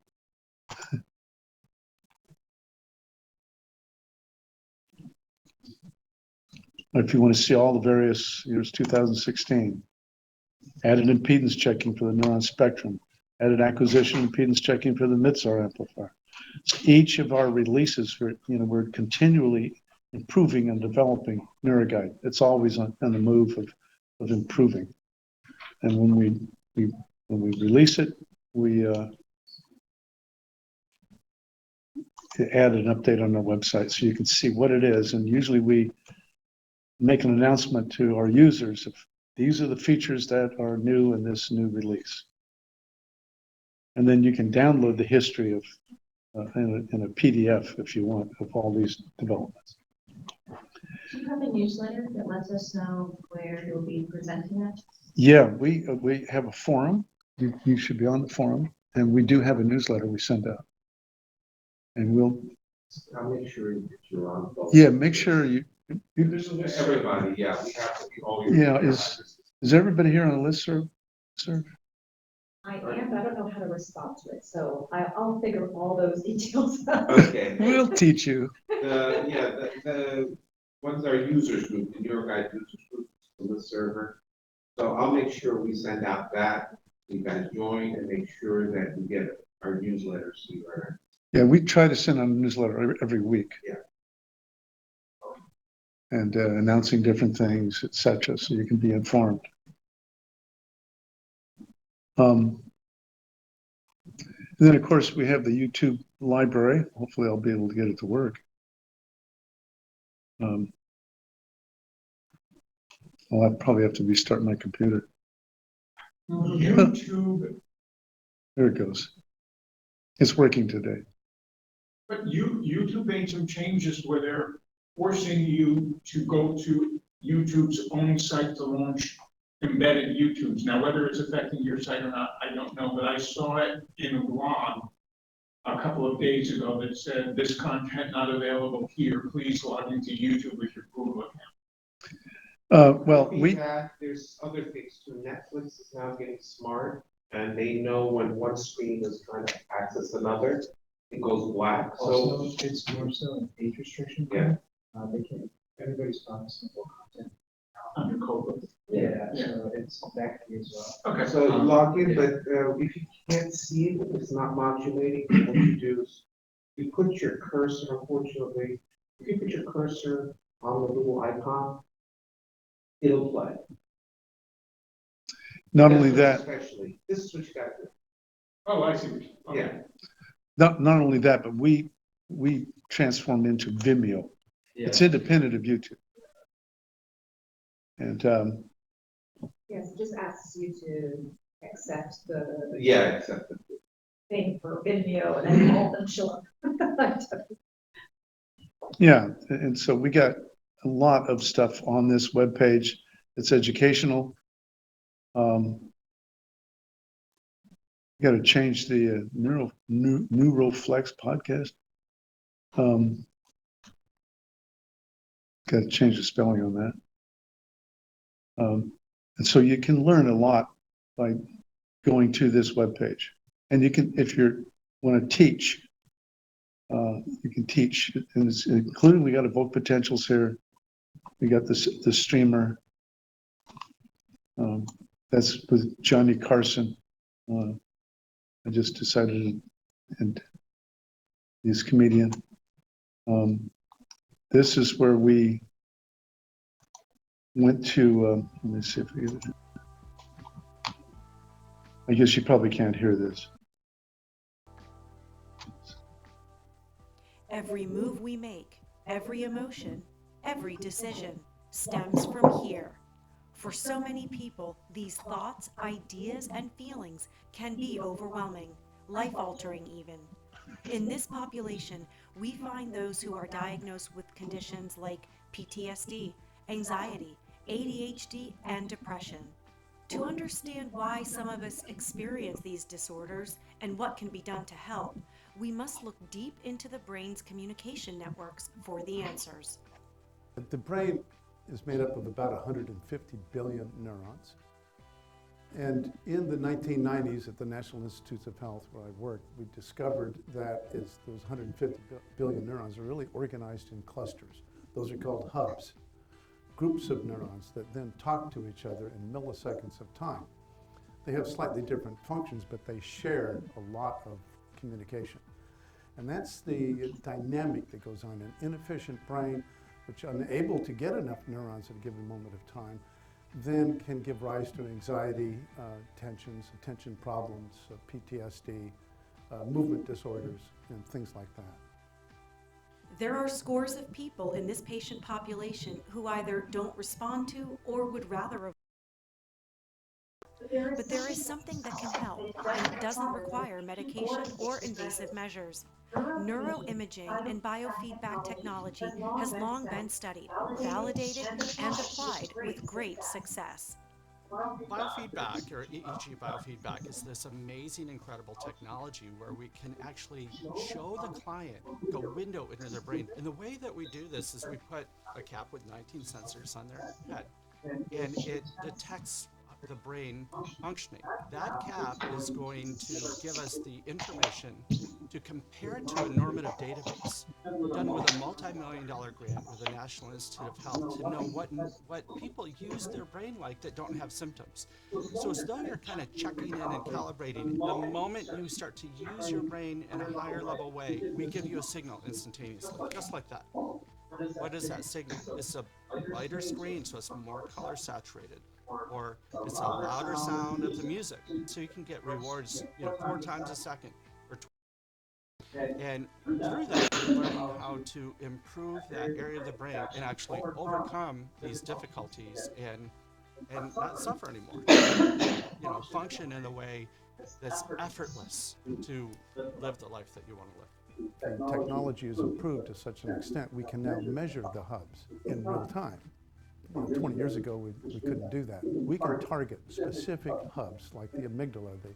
If you want to see all the various years, 2016, added impedance checking for the neuron spectrum, added acquisition impedance checking for the MITSAR amplifier. So each of our releases, we're continually improving and developing NeuroGuide. It's always on the move of improving. And when we release it, we add an update on our website so you can see what it is. And usually we make an announcement to our users if these are the features that are new in this new release. And then you can download the history of in a PDF if you want of all these developments. Do you have a newsletter that lets us know where you'll be presenting it? Yeah, we have a forum you should be on the forum, and we do have a newsletter we send out. And I'll make sure that you're on both. yeah, make sure you There's a list. Everybody, yeah, we have to be all your. Yeah, is everybody here on a listserv? Sir? I am, but I don't know how to respond to it, so I'll figure all those details out. Okay, We'll teach you. the ones that are users group, the New York Guide users group, the list server. So I'll make sure we send out that, you guys join and make sure that we get our newsletters, so you are. Yeah, we try to send out a newsletter every week. Yeah. And announcing different things, et cetera, so you can be informed. And then, of course, we have the YouTube library. Hopefully, I'll be able to get it to work. I'll probably have to restart my computer. YouTube, There it goes. It's working today. but YouTube made some changes where they're forcing you to go to YouTube's own site to launch embedded YouTubes. Now, whether it's affecting your site or not, I don't know, but I saw it in a blog a couple of days ago that said, this content not available here, please log into YouTube with your Google account. Well, There's other things too. Netflix is now getting smart, and they know when one screen is trying to access another, it goes black. So Also, it's more so an age restriction. Yeah. They can't, everybody's promising more content. Under COVID. Yeah, so it's that key as well. Okay. So log in, but if you can't see it, it's not modulating. What you do is you put your cursor, unfortunately, if you put your cursor on the little icon, it'll play. not only that, Especially, this is what you gotta do. Oh, I see. What you- okay. Yeah. not only that, but we transformed into Vimeo. It's independent of YouTube. And Yes, it just asks you to accept the Yeah, except the thing for Vimeo and then all of them show up. yeah, and so we got a lot of stuff on this webpage. It's educational. Got to change the Neuroflex podcast. Got to change the spelling on that. And so you can learn a lot by going to this webpage. And you can, if you want to teach, you can teach, and it's including, we got Evoke Potentials here. We got the streamer. That's with Johnny Carson. I just decided, and he's a comedian. This is where we went to, let me see if we get it. I guess you probably can't hear this. Every move we make, every emotion, every decision stems from here. For so many people, these thoughts, ideas, and feelings can be overwhelming, life-altering even. In this population, we find those who are diagnosed with conditions like PTSD, anxiety, ADHD, and depression. To understand why some of us experience these disorders and what can be done to help, we must look deep into the brain's communication networks for the answers. The brain is made up of about 150 billion neurons. And in the 1990s at the National Institutes of Health, where I worked, we discovered that those 150 billion neurons are really organized in clusters. Those are called hubs, groups of neurons that then talk to each other in milliseconds of time. They have slightly different functions, but they share a lot of communication. And that's the dynamic that goes on. An inefficient brain, which is unable to get enough neurons at a given moment of time, then can give rise to anxiety, tensions, attention problems, PTSD, movement disorders, and things like that. There are scores of people in this patient population who either don't respond to or would rather avoid. But there is something that can help, and it doesn't require medication or invasive measures. Neuroimaging and biofeedback technology has long been studied, validated, and applied with great success. Biofeedback, or EEG biofeedback, is this amazing, incredible technology where we can actually show the client, go window into their brain. And the way that we do this is we put a cap with 19 sensors on their head, and it detects the brain functioning. That cap is going to give us the information to compare it to a normative database done with a multi-million-dollar grant with the National Institute of Health to know what people use their brain like that don't have symptoms. So as though you're kind of checking in and calibrating, the moment you start to use your brain in a higher level way, we give you a signal instantaneously, just like that. What is that signal? It's a lighter screen, so it's more color saturated, or it's a louder sound of the music, so you can get rewards, 4 times a second, or and through that, you're learning how to improve that area of the brain and actually overcome these difficulties and not suffer anymore. Function in a way that's effortless to live the life that you want to live. And technology has improved to such an extent, we can now measure the hubs in real time. 20 years ago, we couldn't do that. We can target specific hubs like the amygdala, the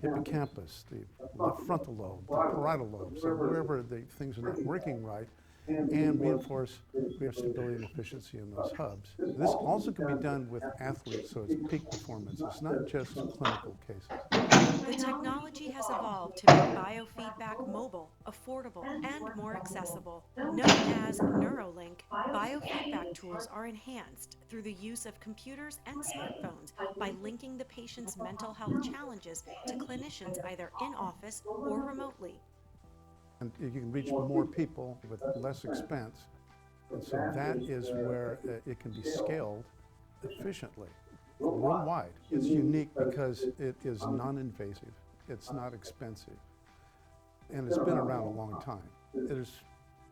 hippocampus, the left frontal lobe, the parietal lobe, so wherever the things are not working right, and reinforce we have stability and efficiency in those hubs. This also can be done with athletes, so it's peak performance. It's not just clinical cases. The technology has evolved to make biofeedback mobile, affordable, and more accessible. Known as Neuralink, biofeedback tools are enhanced through the use of computers and smartphones by linking the patient's mental health challenges to clinicians either in office or remotely. And you can reach more people with less expense. And so that is where it can be scaled efficiently worldwide. It's unique because it is non-invasive. It's not expensive. And it's been around a long time. There's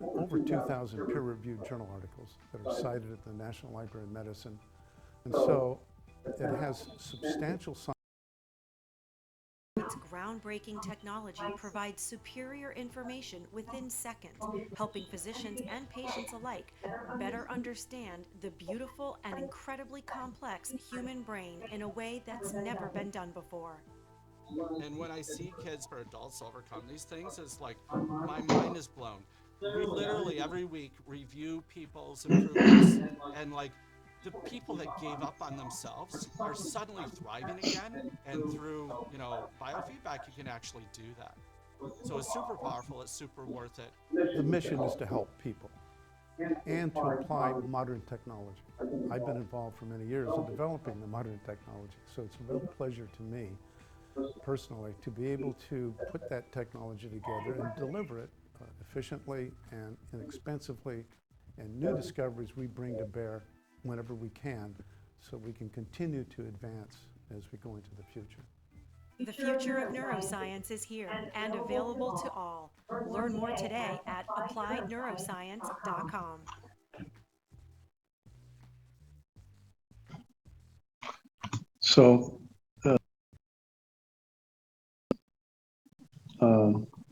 over 2,000 peer-reviewed journal articles that are cited at the National Library of Medicine. And so it has substantial science. Its groundbreaking technology provides superior information within seconds, helping physicians and patients alike better understand the beautiful and incredibly complex human brain in a way that's never been done before. And when I see kids or adults overcome these things, it's like my mind is blown. We literally every week review people's improvements, and like the people that gave up on themselves are suddenly thriving again, and through biofeedback you can actually do that. So it's super powerful, it's super worth it. The mission is to help people and to apply modern technology. I've been involved for many years in developing the modern technology, so it's a real pleasure to me personally to be able to put that technology together and deliver it efficiently and inexpensively, and new discoveries we bring to bear whenever we can, so we can continue to advance as we go into the future. The future of neuroscience is here and available to all. Learn more today at appliedneuroscience.com. So,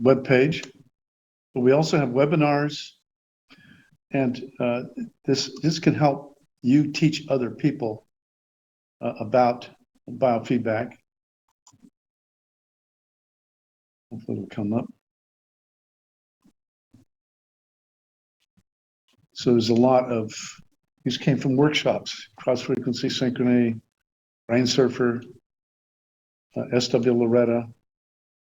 webpage. But we also have webinars, and this can help you teach other people about biofeedback. Hopefully it'll come up. So there's a lot of, these came from workshops, cross-frequency synchrony, Brain Surfer, SW Loretta,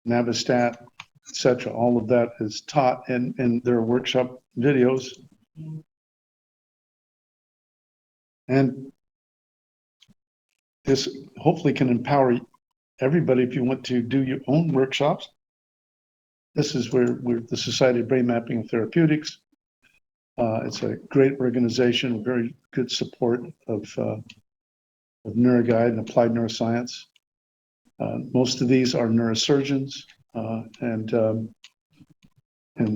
Navistat, etc. All of that is taught in their workshop videos. And this hopefully can empower everybody if you want to do your own workshops. This is where we're the Society of Brain Mapping and Therapeutics. It's a great organization, very good support of NeuroGuide and applied neuroscience. Most of these are neurosurgeons and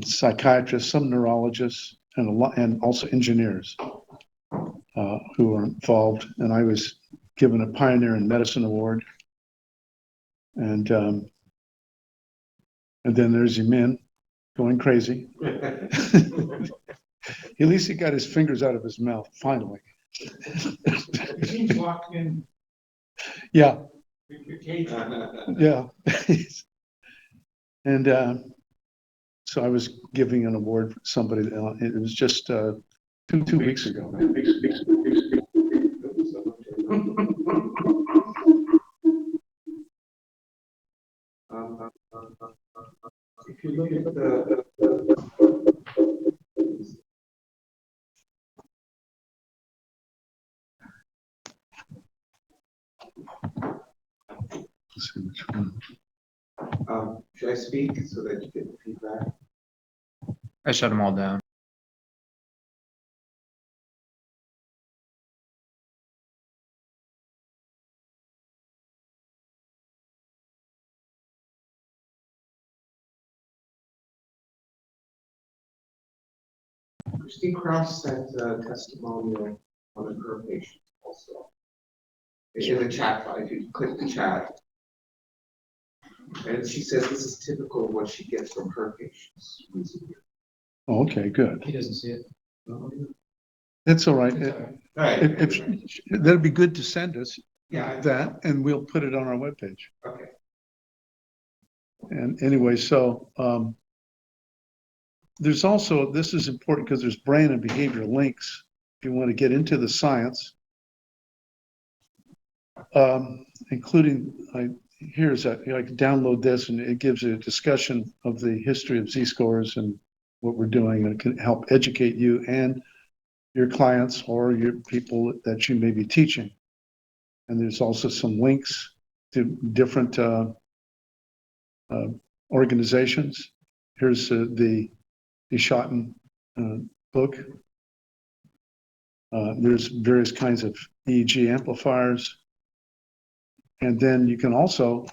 psychiatrists, some neurologists, and also engineers who are involved. And I was given a Pioneer in Medicine Award. And then there's Yamin going crazy. At least he got his fingers out of his mouth, finally. He seems locked in Yeah, The cage. yeah. And so I was giving an award for somebody, it was just 2 weeks ago. If you look at the Let's see which one. should I speak so that you get the feedback? I shut them all down. Christine Kraus sent a testimonial on her patient also. In the chat, if you click the chat. And she says this is typical of what she gets from her patients. Oh, okay, good. He doesn't see it. It's all right. All right. That'd be good to send us Yeah. that, and we'll put it on our webpage. Okay. And anyway, so there's also, this is important because there's brain and behavior links. If you want to get into the science, including, here's that, I can download this and it gives you a discussion of the history of Z-scores and what we're doing, and it can help educate you and your clients or your people that you may be teaching. And there's also some links to different organizations. Here's the Schotten book. There's various kinds of EEG amplifiers. And then you can also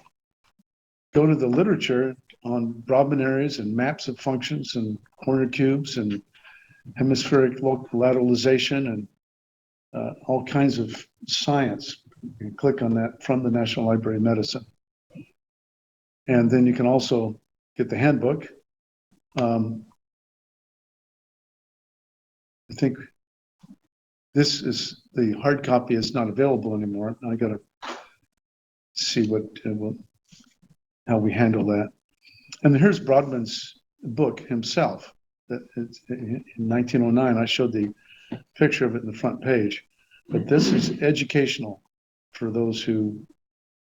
go to the literature on Brodmann areas and maps of functions and corner cubes and hemispheric lateralization and all kinds of science. You can click on that from the National Library of Medicine. And then you can also get the handbook. I think this is, the hard copy is not available anymore. I got to see what, how we handle that. And here's Brodmann's book himself. That in 1909, I showed the picture of it in the front page. But this is educational for those who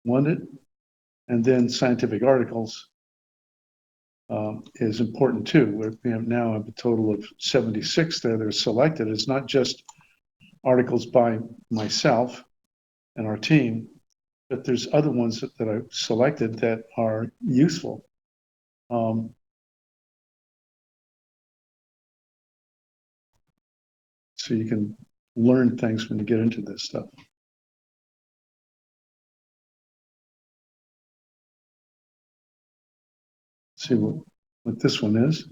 want it. And then scientific articles is important too. We have now a total of 76 there that are selected. It's not just articles by myself and our team, but there's other ones that I've selected that are useful. So you can learn things when you get into this stuff. See what this one is.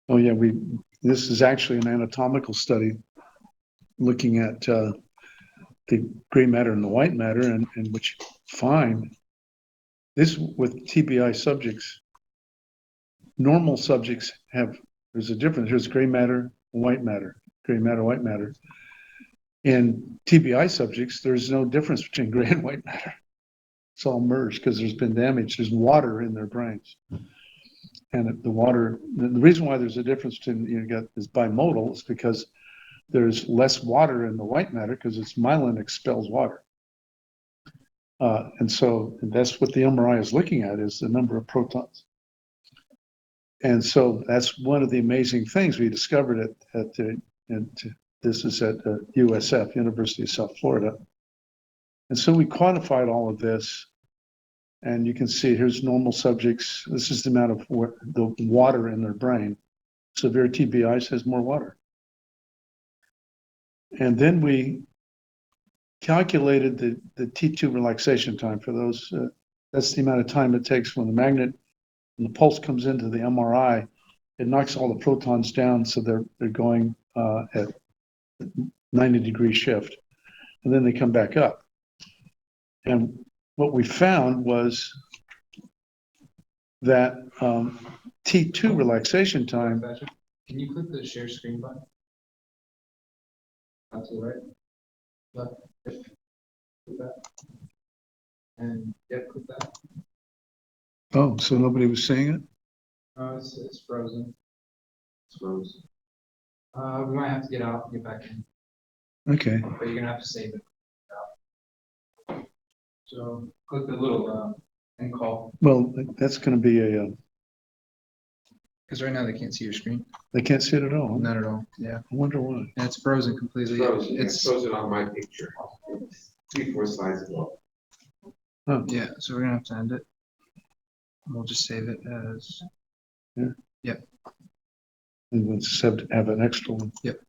Oh yeah, this is actually an anatomical study looking at the gray matter and the white matter, and what you find this with TBI subjects. Normal subjects there's a difference. There's gray matter, white matter, gray matter, white matter. In TBI subjects, there's no difference between gray and white matter. It's all merged because there's been damage. There's water in their brains. And the reason why there's a difference between is bimodal is because there's less water in the white matter because its myelin expels water. And that's what the MRI is looking at, is the number of protons. And so that's one of the amazing things we discovered this is at USF, University of South Florida. And so we quantified all of this, and you can see here's normal subjects. This is the amount of the water in their brain. Severe TBIs has more water. And then we calculated the T2 relaxation time for those. That's the amount of time it takes when the magnet and the pulse comes into the MRI. It knocks all the protons down, so they're going at 90-degree shift, and then they come back up. And what we found was that T2 relaxation time. Can you click the share screen button? That's all right. Left, yep. Click that. And yep, click that. Oh, so nobody was seeing it? It's frozen. It's frozen. We might have to get out and get back in, Okay, but you're gonna have to save it. So click the little end call. well, that's gonna be a, Because right now they can't see your screen. they can't see it at all. Not at all. Yeah. I wonder why. And it's frozen It's completely. frozen. It's It's frozen on my picture. 3-4 slides ago. yeah. So we're gonna have to end it. We'll just save it as. And let's have an extra one. Yep.